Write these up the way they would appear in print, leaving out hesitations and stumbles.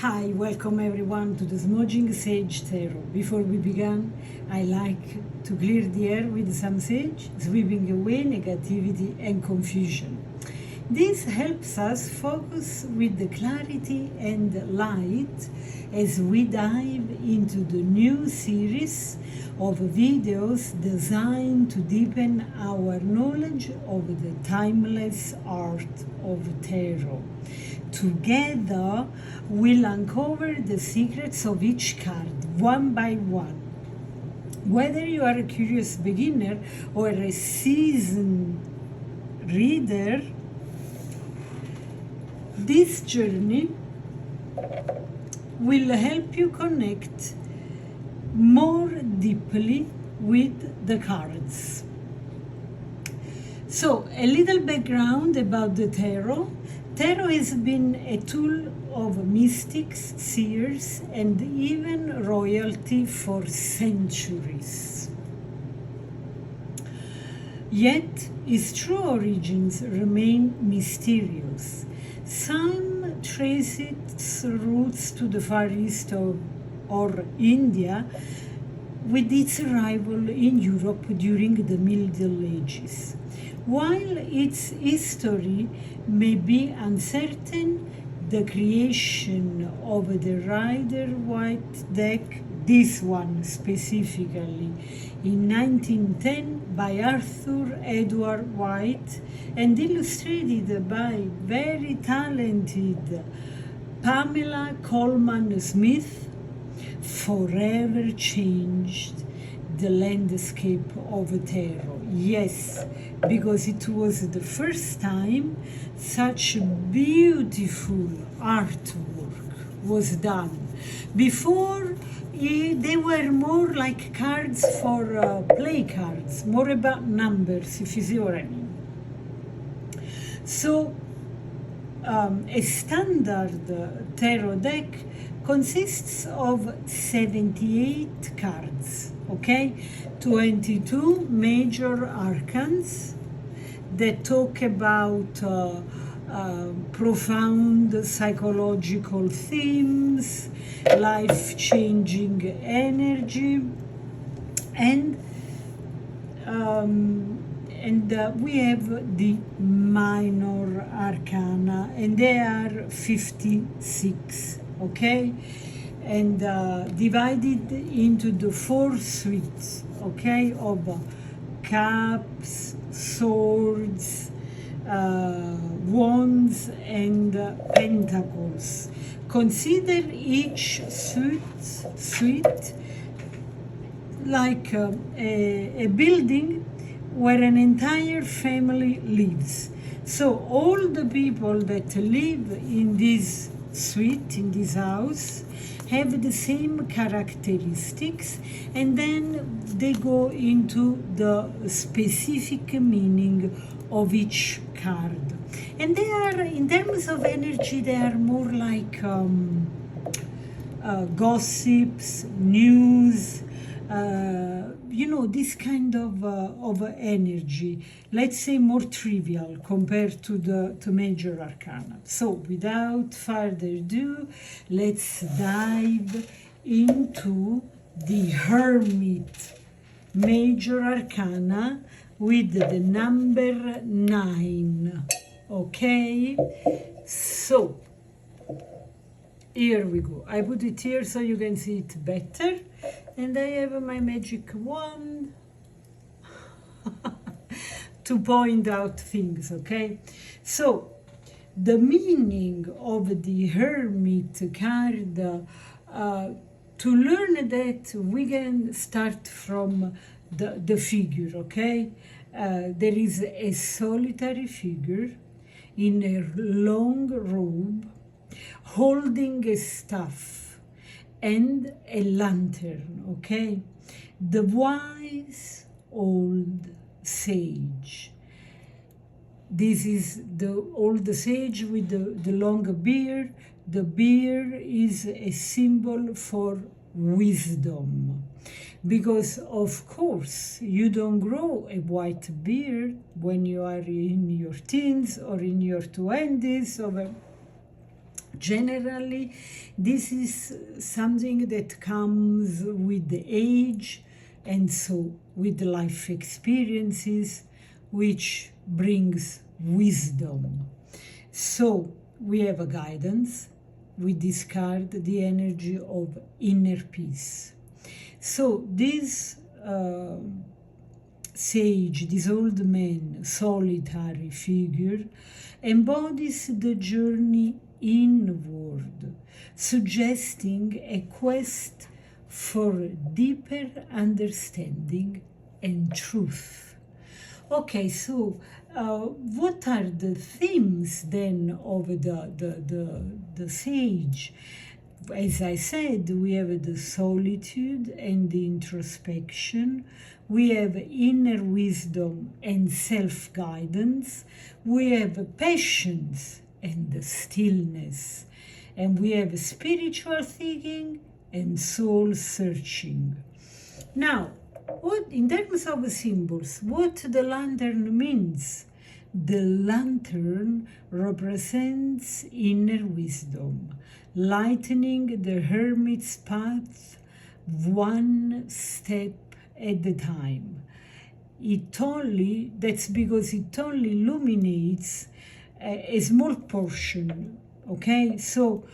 Hi, welcome everyone to the Smudging Sage Tarot. Before we begin, I like to clear the air with some sage, sweeping away negativity and confusion. This helps us focus with the clarity and light as we dive into the new series of videos designed to deepen our knowledge of the timeless art of tarot. Together, we'll uncover the secrets of each card, one by one. Whether you are a curious beginner or a seasoned reader, this journey will help you connect more deeply with the cards. So, a little background about the tarot. Tarot has been a tool of mystics, seers, and even royalty for centuries. Yet, its true origins remain mysterious. Some trace its roots to the Far East or India, with its arrival in Europe during the Middle Ages. While its history may be uncertain, the creation of the Rider-Waite deck, this one specifically, in 1910 by Arthur Edward Waite and illustrated by very talented Pamela Coleman Smith, forever changed the landscape of tarot. Yes, because it was the first time such beautiful artwork was done. Before, they were more like cards for play cards, more about numbers, if you see what I mean. So, a standard tarot deck consists of 78 cards, okay? 22 major arcans that talk about profound psychological themes, life-changing energy, and we have the minor arcana, and they are 56, okay? And divided into the 4 suites, okay, of cups, swords, wands, and pentacles. Consider each suite like a building where an entire family lives. So all the people that live in this suite, in this house, have the same characteristics, and then they go into the specific meaning of each card. And they are, in terms of energy, they are more like gossips, news, this kind of energy, let's say more trivial compared to the major arcana. So without further ado, let's dive into the Hermit major arcana with the number 9. Okay, so here we go. I put it here so you can see it better. And I have my magic wand to point out things, okay? So, the meaning of the Hermit card, to learn that, we can start from the figure, okay? There is a solitary figure in a long robe holding a staff and a lantern, okay? The wise old sage. This is the old sage with the long beard. The beard is a symbol for wisdom. Because, of course, you don't grow a white beard when you are in your teens or in your 20s. Generally, this is something that comes with the age, and so with the life experiences, which brings wisdom. So we have a guidance. We discard the energy of inner peace. So this sage, this old man, solitary figure, embodies the journey inward, suggesting a quest for deeper understanding and truth. Okay, so what are the themes then of the sage? As I said, we have the solitude and the introspection. We have inner wisdom and self-guidance. We have patience and stillness. And we have spiritual thinking and soul searching. Now, what in terms of symbols, what the lantern means? The lantern represents inner wisdom, lightening the hermit's path one step at a time. That's because it only illuminates a small portion, okay? So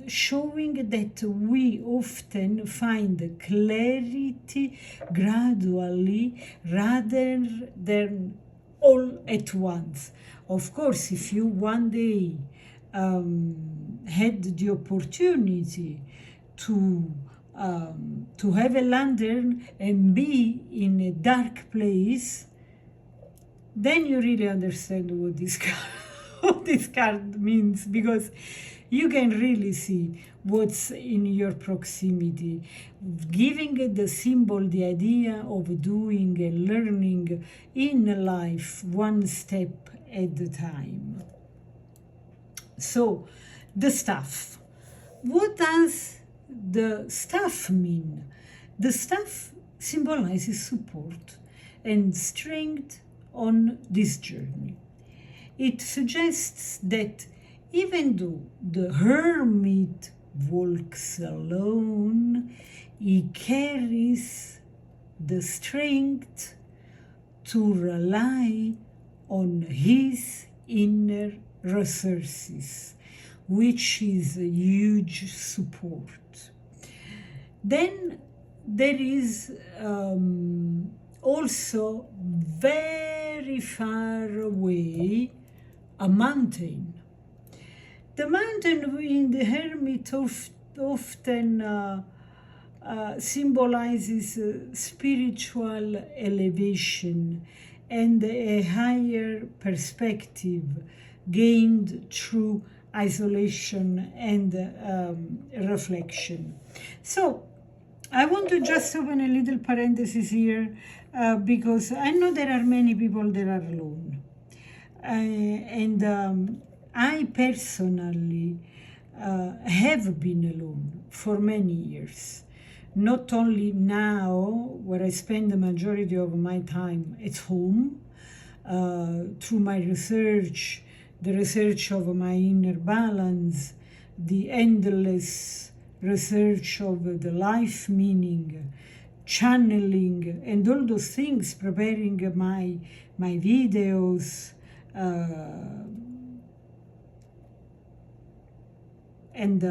showing that we often find clarity gradually rather than all at once. Of course, if you one day had the opportunity to have a lantern and be in a dark place, then you really understand what this what this card means, because you can really see what's in your proximity, giving the symbol the idea of doing and learning in life one step at a time. So, the staff. What does the staff mean? The staff symbolizes support and strength on this journey. It suggests that even though the hermit walks alone, he carries the strength to rely on his inner resources, which is a huge support. Then there is also very far away a mountain. The mountain in the hermit often symbolizes spiritual elevation and a higher perspective gained through isolation and reflection. So I want to just open a little parenthesis here because I know there are many people that are alone. I personally have been alone for many years. Not only now, where I spend the majority of my time at home, through my research, the research of my inner balance, the endless research of the life meaning, channeling, and all those things, preparing my videos, and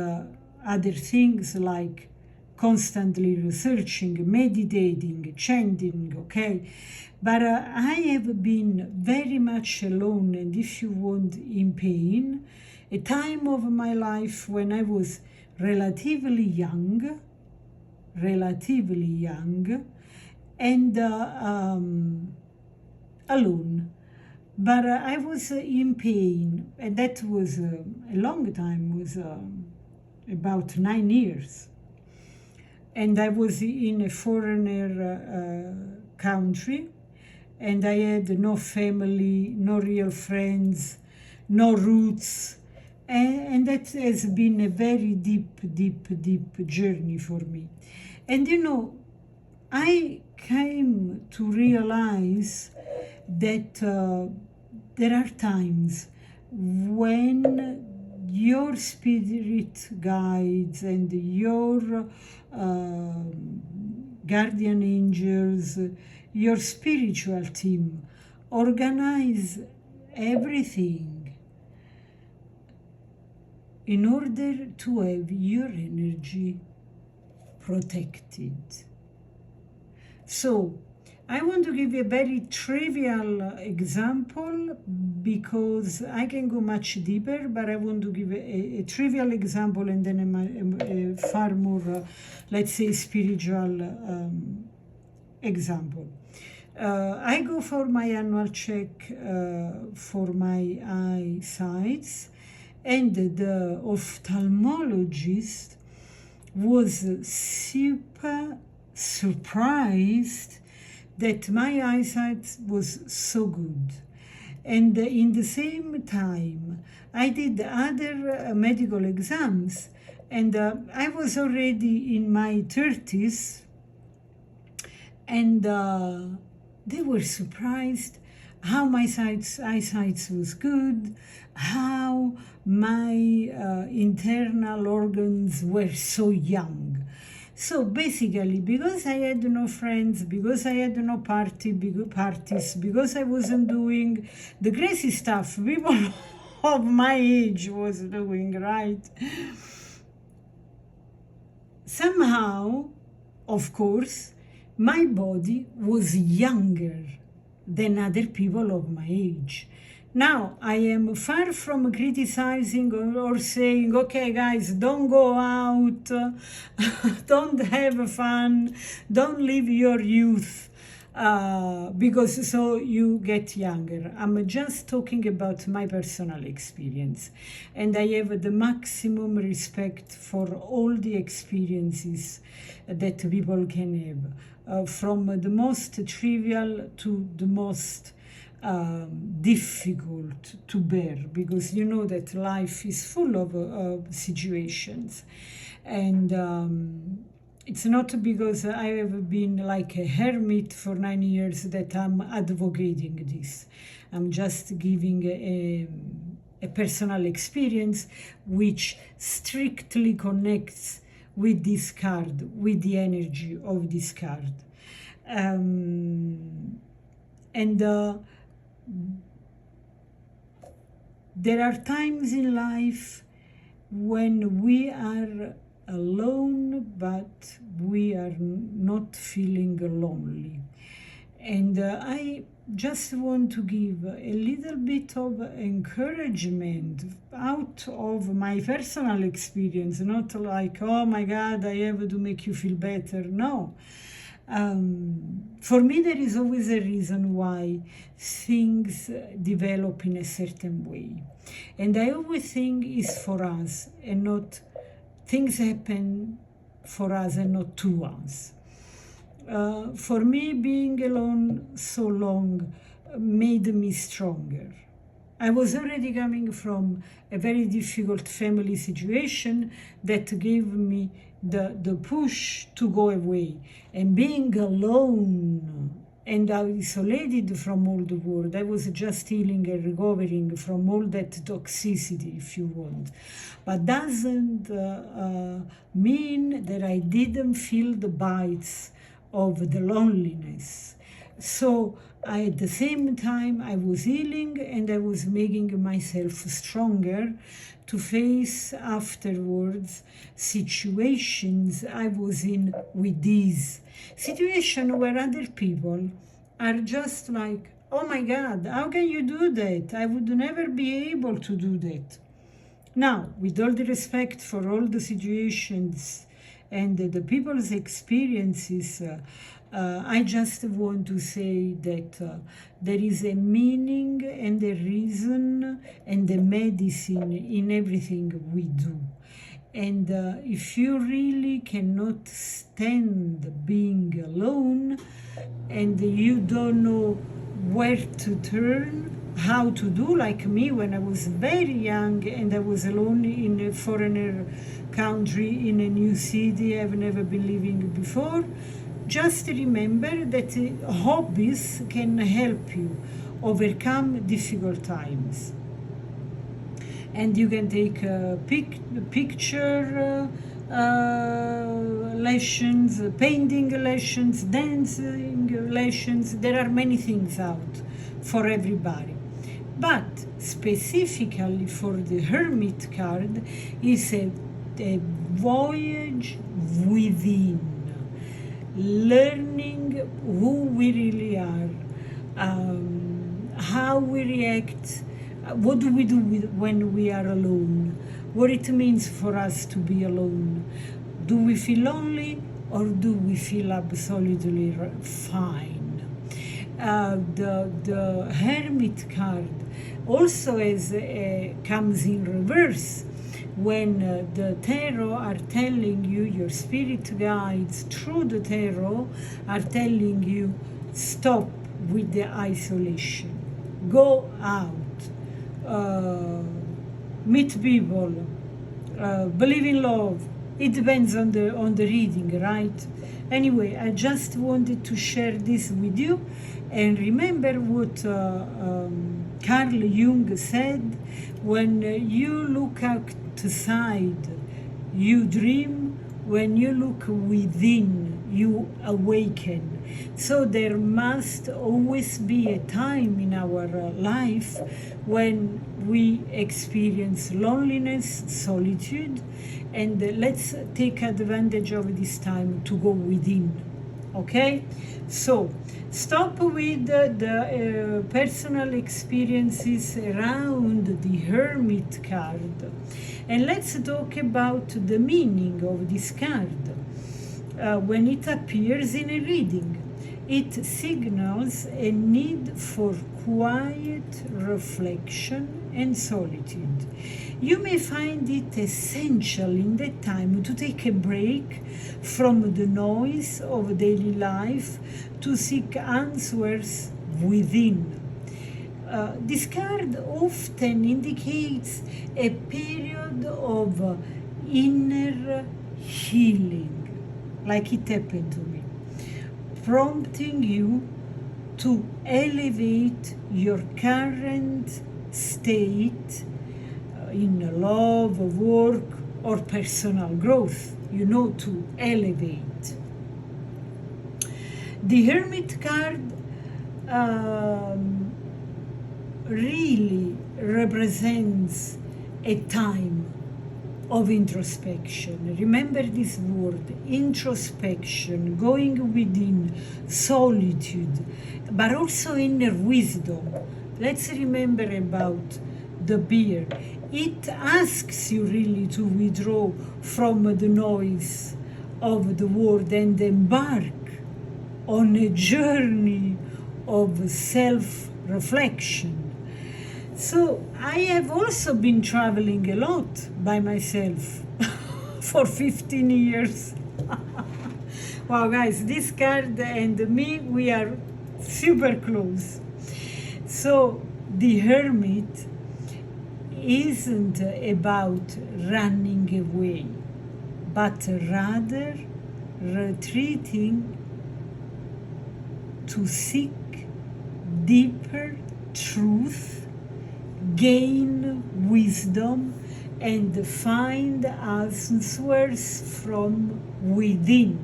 other things like constantly researching, meditating, chanting, okay? But I have been very much alone, and if you want, in pain. A time of my life when I was relatively young, and alone. But I was in pain, and that was a long time, was about 9 years. And I was in a foreigner country, and I had no family, no real friends, no roots. And that has been a very deep journey for me. And you know, I came to realize that there are times when your spirit guides and your guardian angels, your spiritual team organize everything in order to have your energy protected. So, I want to give you a very trivial example because I can go much deeper, but I want to give a trivial example and then a far more, let's say, spiritual example. I go for my annual check for my eyesight, and the ophthalmologist was super surprised that my eyesight was so good. And in the same time, I did other medical exams, and I was already in my 30s, and they were surprised how my eyesight was good, how my internal organs were so young. So basically, because I had no friends, because I had no parties, because I wasn't doing the crazy stuff people of my age was doing, right? Somehow, of course, my body was younger than other people of my age. Now, I am far from criticizing or saying, okay, guys, don't go out, don't have fun, don't live your youth, because so you get younger. I'm just talking about my personal experience. And I have the maximum respect for all the experiences that people can have, from the most trivial to the most difficult to bear, because you know that life is full of situations, and it's not because I have been like a hermit for 9 years that I'm advocating this. I'm just giving a personal experience which strictly connects with this card, with the energy of this card, and there are times in life when we are alone, but we are not feeling lonely. And I just want to give a little bit of encouragement out of my personal experience, not like, oh my God, I have to make you feel better. No. For me, there is always a reason why things develop in a certain way. And I always think it's for us and not, things happen for us and not to us. For me, being alone so long made me stronger. I was already coming from a very difficult family situation that gave me the push to go away. And being alone and isolated from all the world, I was just healing and recovering from all that toxicity, if you want. But doesn't mean that I didn't feel the bites of the loneliness. So at the same time, I was healing and I was making myself stronger to face afterwards situations I was in with these situations where other people are just like, oh my God, how can you do that? I would never be able to do that. Now, with all the respect for all the situations and the people's experiences, I just want to say that there is a meaning and a reason and a medicine in everything we do. And if you really cannot stand being alone and you don't know where to turn, how to do, like me when I was very young and I was alone in a foreigner country, in a new city I've never been living before, just remember that hobbies can help you overcome difficult times. and you can take picture lessons, painting lessons, dancing lessons. There are many things out for everybody. But specifically for the Hermit card is a voyage within, learning who we really are, how we react, what do we do when we are alone, what it means for us to be alone. Do we feel lonely or do we feel absolutely fine? The Hermit card also comes in reverse when the tarot are telling you, your spirit guides through the tarot are telling you, stop with the isolation, go out, meet people, believe in love. It depends on the reading, right? Anyway, I just wanted to share this with you. And remember what Carl Jung said, when you look outside, you dream. When you look within, you awaken. So there must always be a time in our life when we experience loneliness, solitude, and let's take advantage of this time to go within. Okay? So stop with the personal experiences around the Hermit card, and let's talk about the meaning of this card. When it appears in a reading, it signals a need for quiet reflection and solitude. You may find it essential in that time to take a break from the noise of daily life to seek answers within. This card often indicates a period of inner healing, like it happened to me, prompting you to elevate your current state in love, work, or personal growth, to elevate. The Hermit card really represents a time of introspection. Remember this word, introspection, going within, solitude, but also inner wisdom. Let's remember about the beer. It asks you really to withdraw from the noise of the world and embark on a journey of self-reflection. So I have also been traveling a lot by myself for 15 years. Wow, guys, this card and me, we are super close. So the Hermit isn't about running away, but rather retreating to seek deeper truth, gain wisdom, and find answers from within.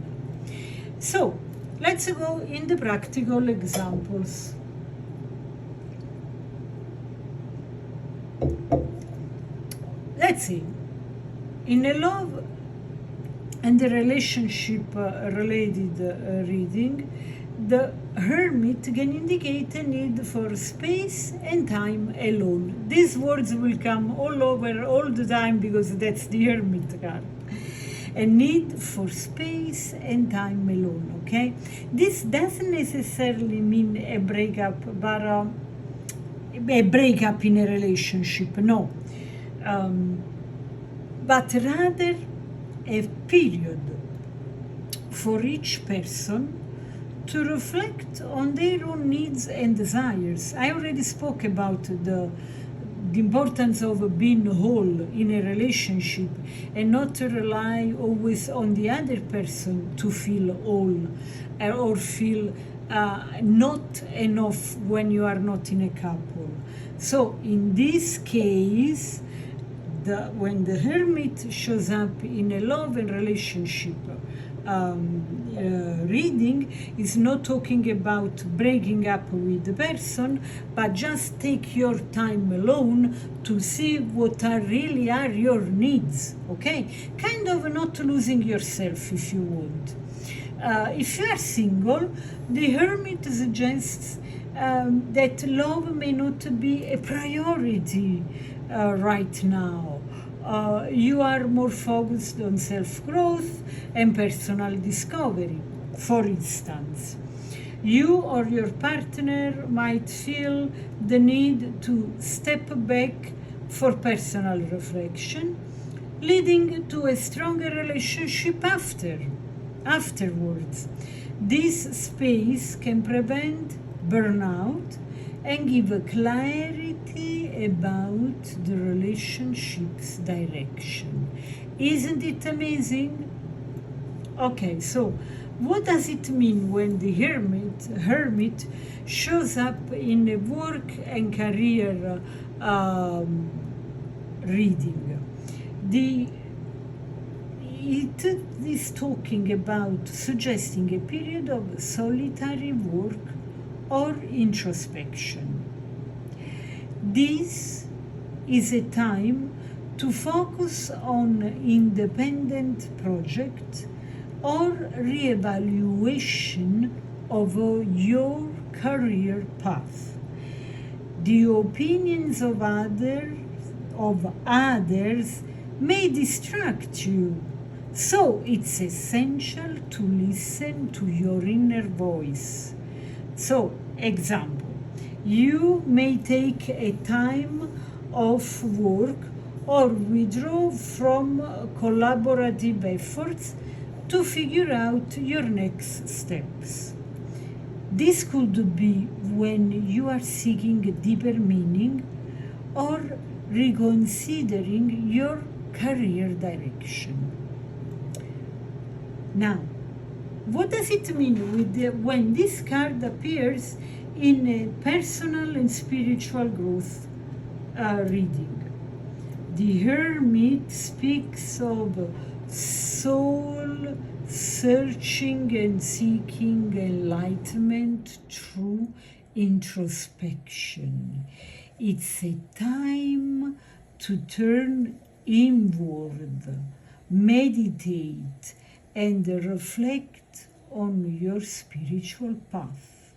So let's go in the practical examples. Let's see. In a love and the relationship related reading, the Hermit can indicate a need for space and time alone. These words will come all over all the time because that's the Hermit card. A need for space and time alone, okay? This doesn't necessarily mean a breakup, but a breakup in a relationship, no. But rather a period for each person to reflect on their own needs and desires. I already spoke about the importance of being whole in a relationship and not to rely always on the other person to feel whole or feel not enough when you are not in a couple. So in this case, when the Hermit shows up in a love and relationship reading, is not talking about breaking up with the person, but just take your time alone to see what really are your needs, okay? Kind of not losing yourself if you want. If you are single, the Hermit suggests that love may not be a priority right now. You are more focused on self-growth and personal discovery. For instance, you or your partner might feel the need to step back for personal reflection, leading to a stronger relationship afterwards. This space can prevent burnout and give clarity about the relationship's direction. Isn't it amazing? Okay, so what does it mean when the Hermit shows up in a work and career reading? It is talking about suggesting a period of solitary work or introspection. This is a time to focus on independent project or reevaluation of your career path. The opinions of others may distract you, so it's essential to listen to your inner voice. So, example, you may take a time off work or withdraw from collaborative efforts to figure out your next steps. This could be when you are seeking a deeper meaning or reconsidering your career direction. Now, what does it mean when this card appears in a personal and spiritual growth reading? The Hermit speaks of soul searching and seeking enlightenment through introspection. It's a time to turn inward, meditate, and reflect on your spiritual path.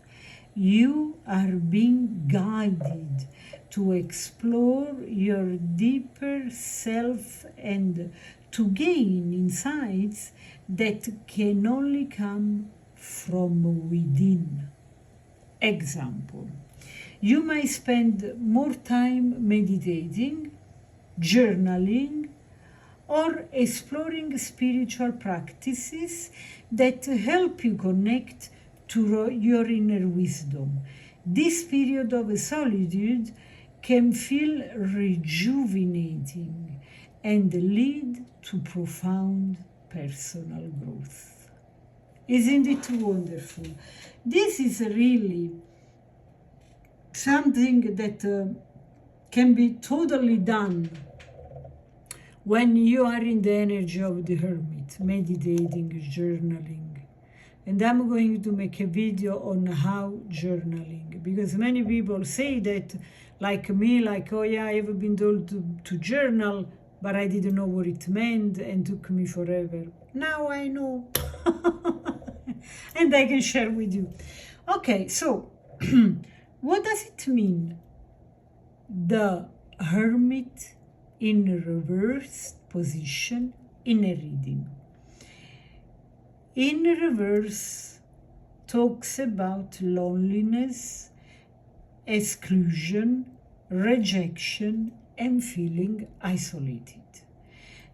You are being guided to explore your deeper self and to gain insights that can only come from within. Example, you may spend more time meditating, journaling, or exploring spiritual practices that help you connect to your inner wisdom. This period of solitude can feel rejuvenating and lead to profound personal growth. Isn't it wonderful? This is really something that can be totally done when you are in the energy of the Hermit, meditating, journaling. And I'm going to make a video on how journaling, because many people say that, like me, like, oh yeah, I have been told to journal, but I didn't know what it meant and took me forever. Now I know. And I can share with you. Okay, so what does it mean? The Hermit in reverse position in a reading. In reverse talks about loneliness, exclusion, rejection, and feeling isolated.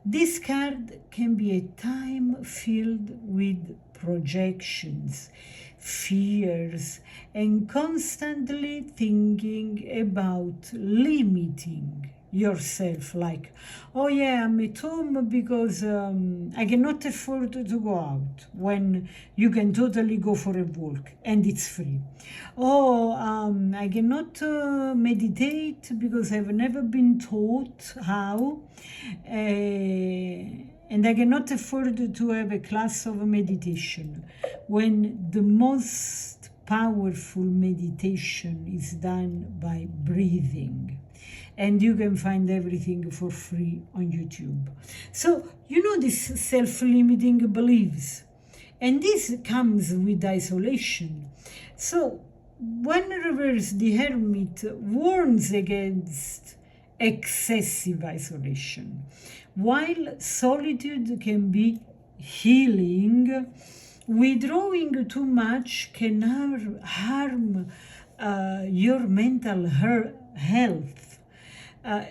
This card can be a time filled with projections, fears, and constantly thinking about limiting yourself, like, oh yeah, I'm at home because I cannot afford to go out, when you can totally go for a walk and it's free. Oh, I cannot meditate because I've never been taught how, and I cannot afford to have a class of meditation, when the most powerful meditation is done by breathing. And you can find everything for free on YouTube. So, you know, these self-limiting beliefs. And this comes with isolation. So, when Reverse the Hermit warns against excessive isolation, while solitude can be healing, withdrawing too much can harm your mental health.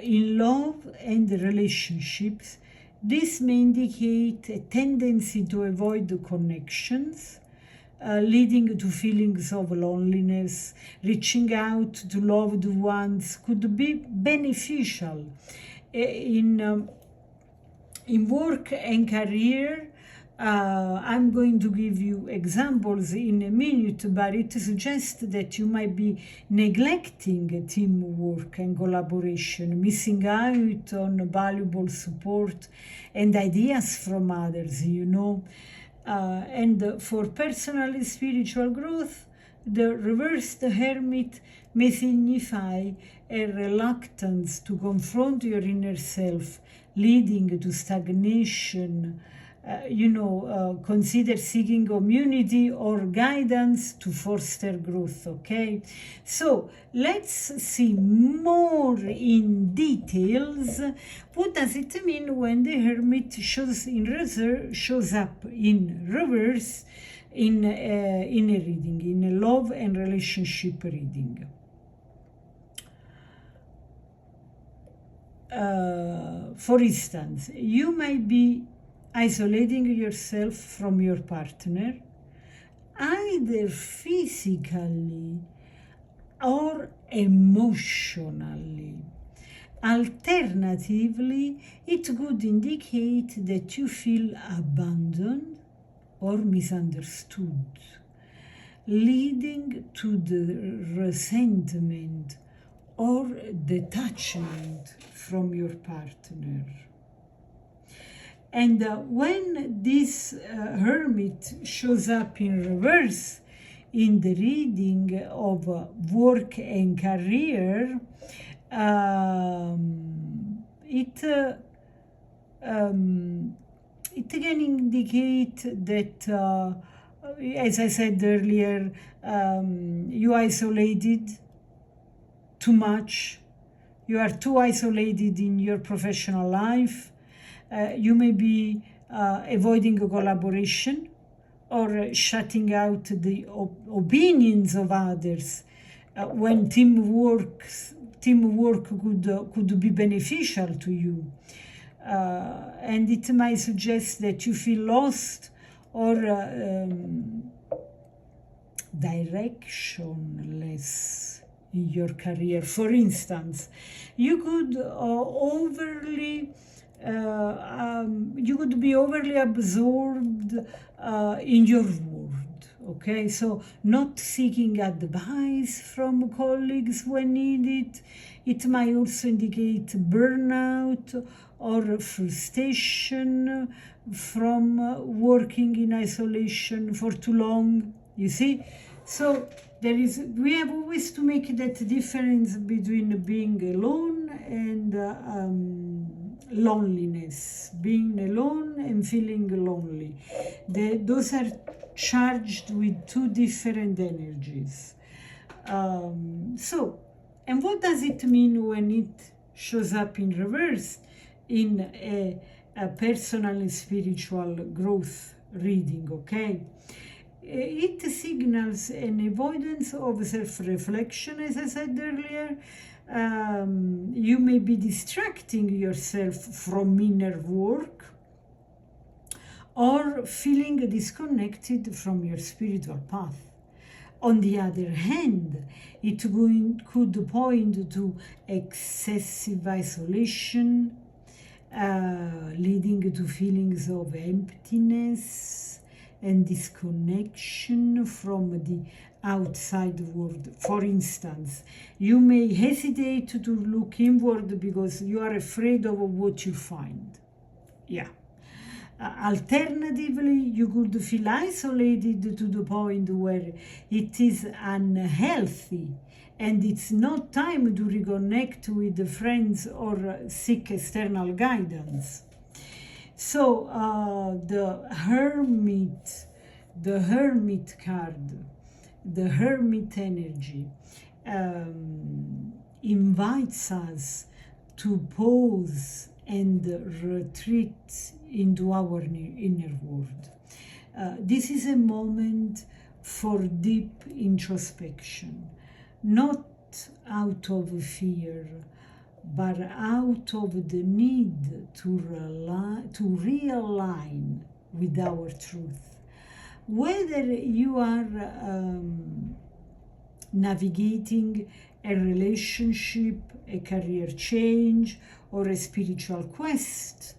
In love and relationships, this may indicate a tendency to avoid connections, leading to feelings of loneliness. Reaching out to loved ones could be beneficial in work and career. I'm going to give you examples in a minute, but it suggests that you might be neglecting teamwork and collaboration, missing out on valuable support and ideas from others, you know. And for personal and spiritual growth, the reversed hermit may signify a reluctance to confront your inner self, leading to stagnation. Consider seeking community or guidance to foster growth, okay? So let's see more in details. What does it mean when the hermit shows up in reverse in a reading, in a love and relationship reading? For instance, you might be isolating yourself from your partner, either physically or emotionally. Alternatively, it could indicate that you feel abandoned or misunderstood, leading to the resentment or detachment from your partner. And when this hermit shows up in reverse in the reading of work and career, it can indicate that, as I said earlier, you isolated too much. You are too isolated in your professional life. You may be avoiding a collaboration or shutting out the opinions of others when teamwork could be beneficial to you. And it might suggest that you feel lost or directionless in your career. For instance, you could you could be overly absorbed in your world, okay? So not seeking advice from colleagues when needed. It might also indicate burnout or frustration from working in isolation for too long, you see? So we have always to make that difference between being alone and loneliness, being alone and feeling lonely. Those are charged with two different energies. And what does it mean when it shows up in reverse in a personal and spiritual growth reading, okay? It signals an avoidance of self-reflection, as I said earlier. You may be distracting yourself from inner work or feeling disconnected from your spiritual path. On the other hand, it could point to excessive isolation, leading to feelings of emptiness and disconnection from the outside world. For instance, you may hesitate to look inward because you are afraid of what you find. Yeah. Alternatively, you could feel isolated to the point where it is unhealthy and it's not time to reconnect with the friends or seek external guidance. So the Hermit card, the Hermit energy, invites us to pause and retreat into our inner world. This is a moment for deep introspection, not out of fear, but out of the need to realign with our truth. Whether you are navigating a relationship, a career change, or a spiritual quest,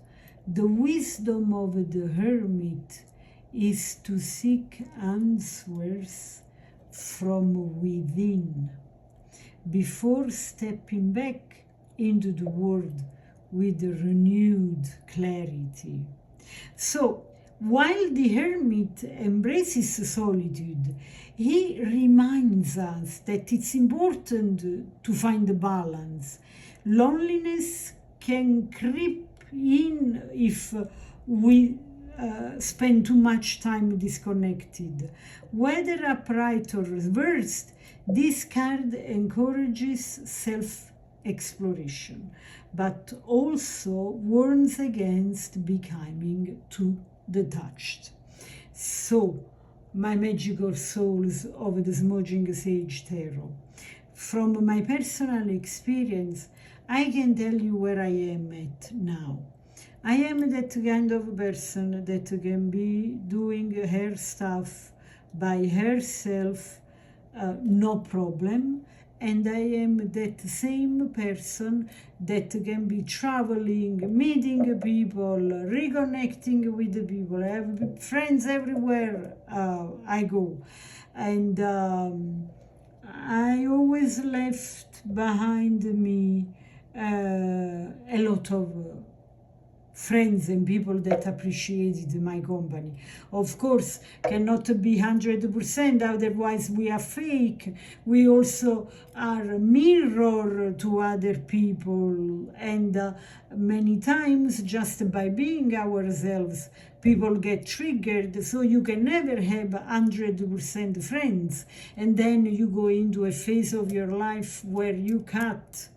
the wisdom of the Hermit is to seek answers from within before stepping back into the world with renewed clarity. So, while the Hermit embraces solitude, he reminds us that it's important to find a balance. Loneliness can creep in if we spend too much time disconnected. Whether upright or reversed, this card encourages self-exploration, but also warns against becoming too detached. So, my magical souls of the Smudging Sage Tarot, from my personal experience, I can tell you where I am at now. I am that kind of person that can be doing her stuff by herself, no problem. And I am that same person that can be traveling, meeting people, reconnecting with the people. I have friends everywhere I go. And I always left behind me a lot of friends and people that appreciated my company. Of course, cannot be 100%, otherwise we are fake. We also are a mirror to other people, and many times just by being ourselves, people get triggered, so you can never have 100% friends. And then you go into a phase of your life where you cut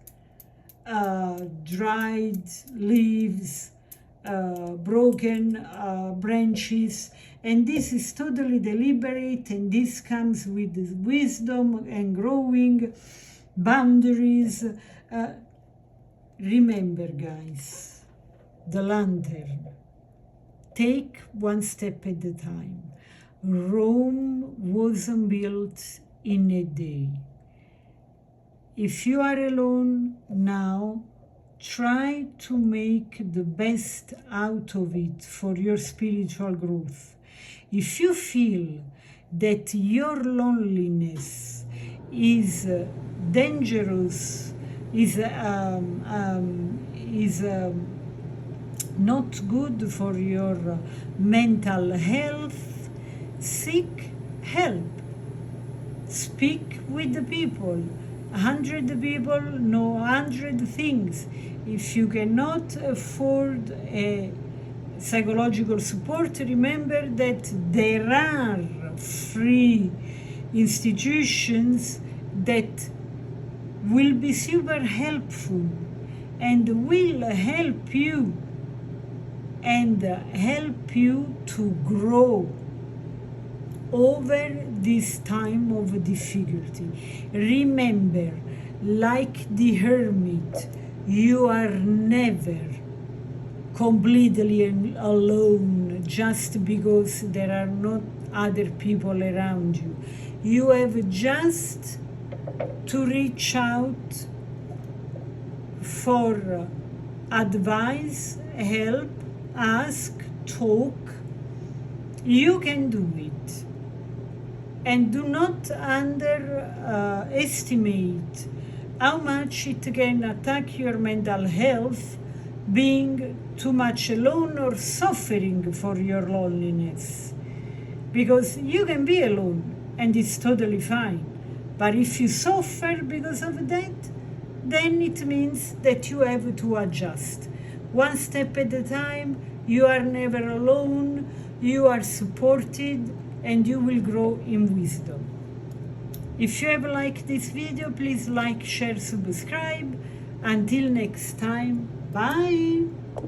dried leaves, broken branches, and this is totally deliberate, and this comes with wisdom and growing boundaries. Remember, guys, the lantern. Take one step at a time. Rome wasn't built in a day. If you are alone now, try to make the best out of it for your spiritual growth. If you feel that your loneliness is dangerous, is not good for your mental health, seek help. Speak with the people. 100 people know 100 things. If you cannot afford a psychological support, remember that there are free institutions that will be super helpful and will help you to grow over this time of difficulty. Remember, like the Hermit, you are never completely alone just because there are not other people around you. You have just to reach out for advice, help, ask, talk. You can do it. And do not underestimate how much it can attack your mental health being too much alone or suffering for your loneliness. Because you can be alone and it's totally fine. But if you suffer because of that, then it means that you have to adjust. One step at a time, you are never alone, you are supported, and you will grow in wisdom. If you have liked this video, please like, share, subscribe. Until next time, bye!